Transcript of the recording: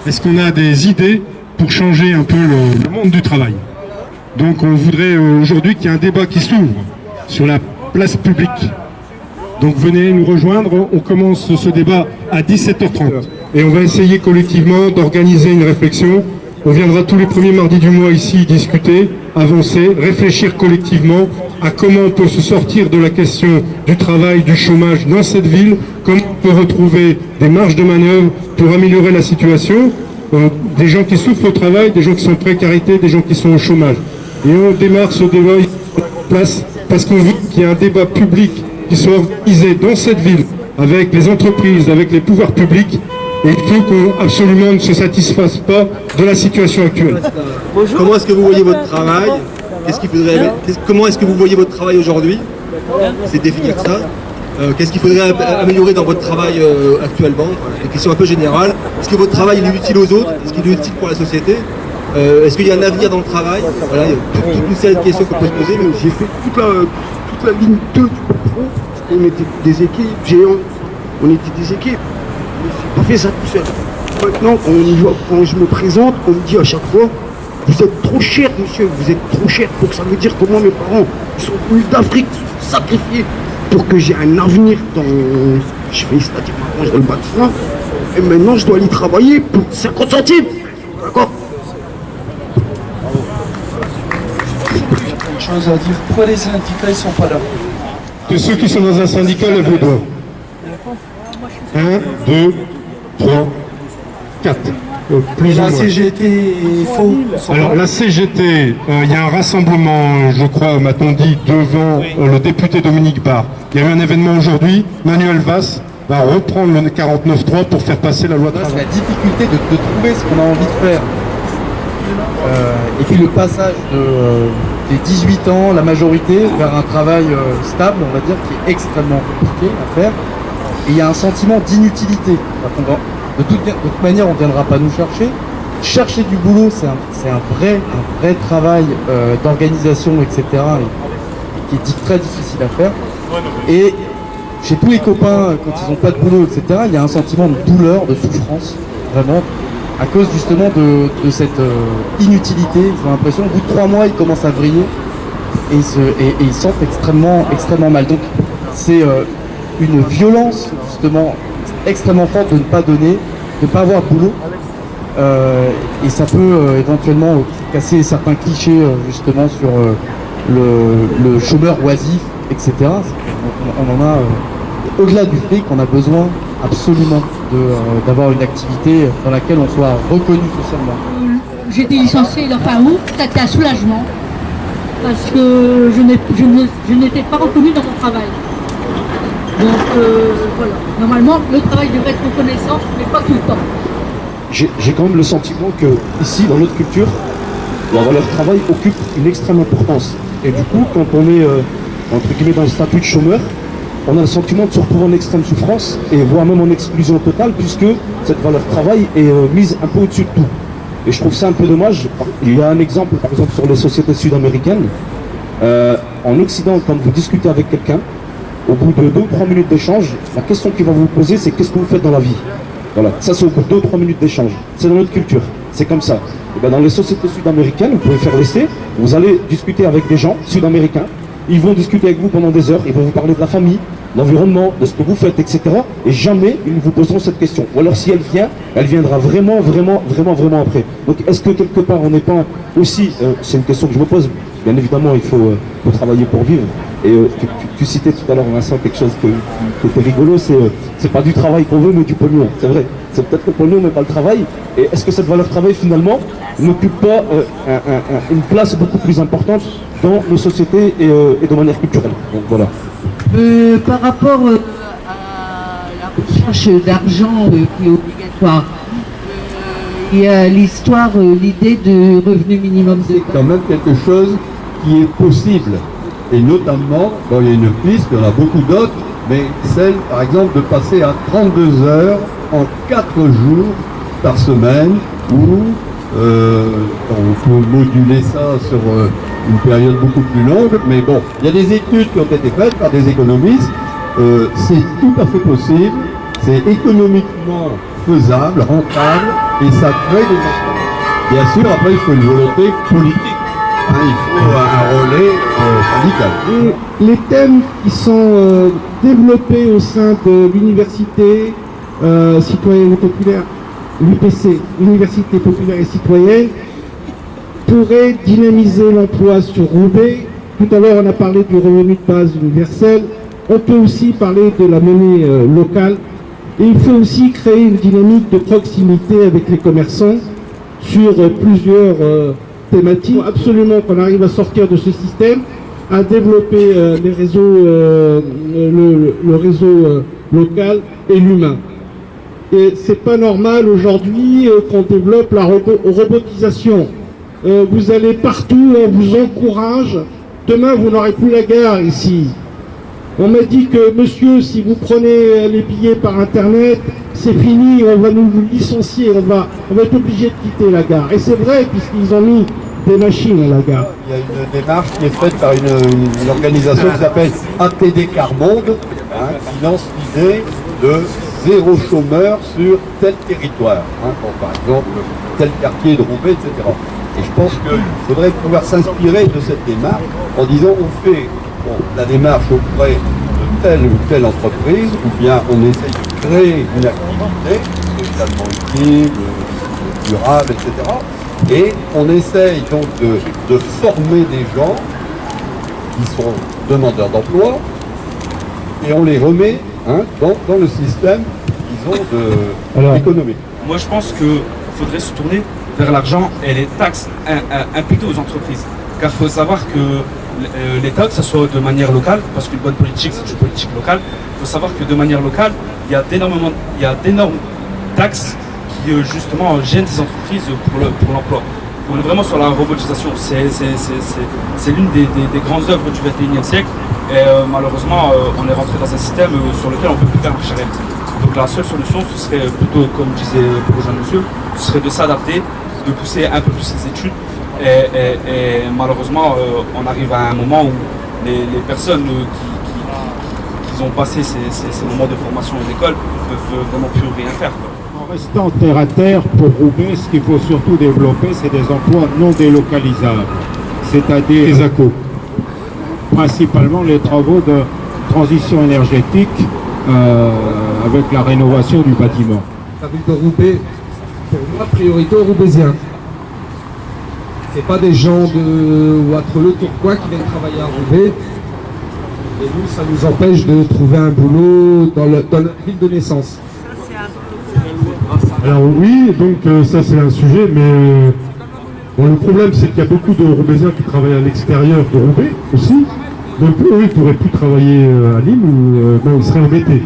est-ce qu'on a des idées pour changer un peu le monde du travail? Donc on voudrait aujourd'hui qu'il y ait un débat qui s'ouvre sur la place publique. Donc venez nous rejoindre, on commence ce débat à 17h30. Et on va essayer collectivement d'organiser une réflexion. On viendra tous les premiers mardis du mois ici discuter, avancer, réfléchir collectivement à comment on peut se sortir de la question du travail, du chômage dans cette ville, comment on peut retrouver des marges de manœuvre pour améliorer la situation, des gens qui souffrent au travail, des gens qui sont en précarité, des gens qui sont au chômage. Et on démarre ce débat ici en place parce qu'on veut qu'il y ait un débat public qui soit organisé dans cette ville avec les entreprises, avec les pouvoirs publics. Et il faut qu'on absolument ne se satisfasse pas de la situation actuelle. Comment est-ce que vous voyez votre travail? Comment est-ce que vous voyez votre travail aujourd'hui? C'est définir ça. Qu'est-ce qu'il faudrait améliorer dans votre travail actuellement? Des questions un peu générales. Est-ce que votre travail est utile aux autres? Est-ce qu'il est utile pour la société? Est-ce qu'il y a un avenir dans le travail? Voilà, il y a toute une série de questions qu'on peut se poser. Mais j'ai fait toute la ligne 2 du pro. On était des équipes géantes. On était des équipes. J'ai pas fait ça tout seul. Maintenant, quand je me présente, on me dit à chaque fois, vous êtes trop cher, monsieur, vous êtes trop cher. Donc ça veut dire que moi, mes parents, ils sont venus d'Afrique, ils sont sacrifiés pour que j'ai un avenir dans... Je fais c'est-à-dire maintenant, je dois le bâtiment. Et maintenant, je dois aller travailler pour 50 centimes. D'accord? Quelque chose à dire. Pourquoi les syndicats, ils sont pas là? Que ceux qui sont dans un syndicat lèvent le doigt. 1, 2, 3, 4. Plus la ou moins. CGT, il faut... Alors la CGT, il y a un rassemblement, je crois, m'a-t-on dit, devant le député Dominique Barre. Il y a eu un événement aujourd'hui, Manuel Valls va reprendre le 49.3 pour faire passer la loi C'est travail. la difficulté de trouver ce qu'on a envie de faire. Et puis le passage des 18 ans, la majorité, vers un travail stable, on va dire, qui est extrêmement compliqué à faire. Et il y a un sentiment d'inutilité. De toute manière, on ne viendra pas nous chercher. Chercher du boulot, c'est un vrai travail d'organisation, etc. Et qui est très difficile à faire. Et chez tous les copains, quand ils n'ont pas de boulot, etc., il y a un sentiment de douleur, de souffrance, vraiment, à cause justement de cette inutilité. Ils ont l'impression qu'au bout de 3 mois, ils commencent à vriller et ils sentent extrêmement mal. Donc c'est une violence justement extrêmement forte de ne pas donner, de ne pas avoir de boulot. Et ça peut éventuellement casser certains clichés justement sur le chômeur oisif, etc. On en a, au-delà du fait qu'on a besoin absolument d'avoir une activité dans laquelle on soit reconnu socialement. J'ai été licenciée la fin août, c'était un soulagement, parce que je n'étais pas reconnue dans mon travail. Donc voilà, normalement le travail devrait être reconnaissant, mais pas tout le temps. J'ai quand même le sentiment que ici, dans notre culture, la valeur travail occupe une extrême importance. Et du coup, quand on est entre guillemets dans le statut de chômeur, on a le sentiment de se retrouver en extrême souffrance et voire même en exclusion totale, puisque cette valeur travail est mise un peu au-dessus de tout. Et je trouve ça un peu dommage. Il y a un exemple, par exemple, sur les sociétés sud-américaines. En Occident, quand vous discutez avec quelqu'un, au bout de 2 ou 3 minutes d'échange, la question qu'il va vous poser, c'est qu'est-ce que vous faites dans la vie? Voilà, ça c'est au bout de 2 ou 3 minutes d'échange. C'est dans notre culture, c'est comme ça. Et bien, dans les sociétés sud-américaines, vous pouvez faire l'essai, vous allez discuter avec des gens sud-américains, ils vont discuter avec vous pendant des heures, ils vont vous parler de la famille, de l'environnement, de ce que vous faites, etc. Et jamais ils ne vous poseront cette question. Ou alors si elle vient, elle viendra vraiment après. Donc est-ce que quelque part on n'est pas aussi, c'est une question que je me pose, bien évidemment il faut travailler pour vivre. Et tu citais tout à l'heure, Vincent, quelque chose qui était rigolo, c'est pas du travail qu'on veut, mais du pognon. C'est vrai, c'est peut-être le pognon, mais pas le travail. Et est-ce que cette valeur travail, finalement, n'occupe pas une place beaucoup plus importante dans nos sociétés et de manière culturelle? Donc voilà. Par rapport à la recherche d'argent qui est obligatoire, il y a l'idée de revenu minimum de c'est quand même quelque chose qui est possible. Et notamment, bon, il y a une piste, il y en a beaucoup d'autres, mais celle, par exemple, de passer à 32 heures en 4 jours par semaine, où on peut moduler ça sur une période beaucoup plus longue, mais bon, il y a des études qui ont été faites par des économistes, c'est tout à fait possible, c'est économiquement faisable, rentable, et ça crée des emplois. Bien sûr, après, il faut une volonté politique. Hein, il faut un relais syndical. Et les thèmes qui sont développés au sein de l'université citoyenne et populaire, l'UPC, l'université populaire et citoyenne, pourraient dynamiser l'emploi sur Roubaix. Tout à l'heure, on a parlé du revenu de base universel. On peut aussi parler de la monnaie locale. Et il faut aussi créer une dynamique de proximité avec les commerçants sur plusieurs thématiques. Il faut absolument qu'on arrive à sortir de ce système, à développer les réseaux, le réseau local et l'humain. Et c'est pas normal aujourd'hui qu'on développe la robotisation. Vous allez partout, on vous encourage. Demain, vous n'aurez plus la gare ici. On m'a dit que, monsieur, si vous prenez les billets par Internet, c'est fini, on va nous licencier, on va être obligé de quitter la gare. Et c'est vrai, puisqu'ils ont mis des machines à la gare. Il y a une démarche qui est faite par une organisation qui s'appelle ATD Carmonde, hein, qui lance l'idée de 0 chômeur sur tel territoire, hein, par exemple tel quartier de Roubaix, etc. Et je pense qu'il faudrait pouvoir s'inspirer de cette démarche en disant on fait la démarche auprès de telle ou telle entreprise, ou bien on essaye de créer une activité socialement utile, durable, etc. Et on essaye donc de former des gens qui sont demandeurs d'emploi et on les remet dans le système, disons, économique. Moi je pense qu'il faudrait se tourner vers l'argent et les taxes imputées aux entreprises. Car il faut savoir que l'État, que ce soit de manière locale, parce qu'une bonne politique c'est une politique locale, il faut savoir que de manière locale, il y a d'énormes taxes qui justement gênent ces entreprises pour l'emploi. On est vraiment sur la robotisation, c'est l'une des grandes œuvres du XXIe siècle et malheureusement on est rentré dans un système sur lequel on ne peut plus faire marche arrière. Donc la seule solution ce serait plutôt, comme disait le jeune monsieur, ce serait de s'adapter, de pousser un peu plus ses études et malheureusement on arrive à un moment où les personnes qui ont passé ces moments de formation à l'école ne peuvent vraiment plus rien faire. En restant terre à terre, pour Roubaix, ce qu'il faut surtout développer, c'est des emplois non délocalisables, c'est-à-dire les ACO. Principalement les travaux de transition énergétique avec la rénovation du bâtiment. La ville de Roubaix, pour moi, priorité aux Roubaisiens. C'est pas des gens de Waterloo-Tourcoing qui viennent travailler à Roubaix. Et nous, ça nous empêche de trouver un boulot dans notre ville de naissance. Alors oui, donc ça c'est un sujet, mais bon, le problème c'est qu'il y a beaucoup de Roubaisiens qui travaillent à l'extérieur de Roubaix aussi. Donc eux, ils pourraient plus travailler à Lille ou bon, ils seraient embêtés.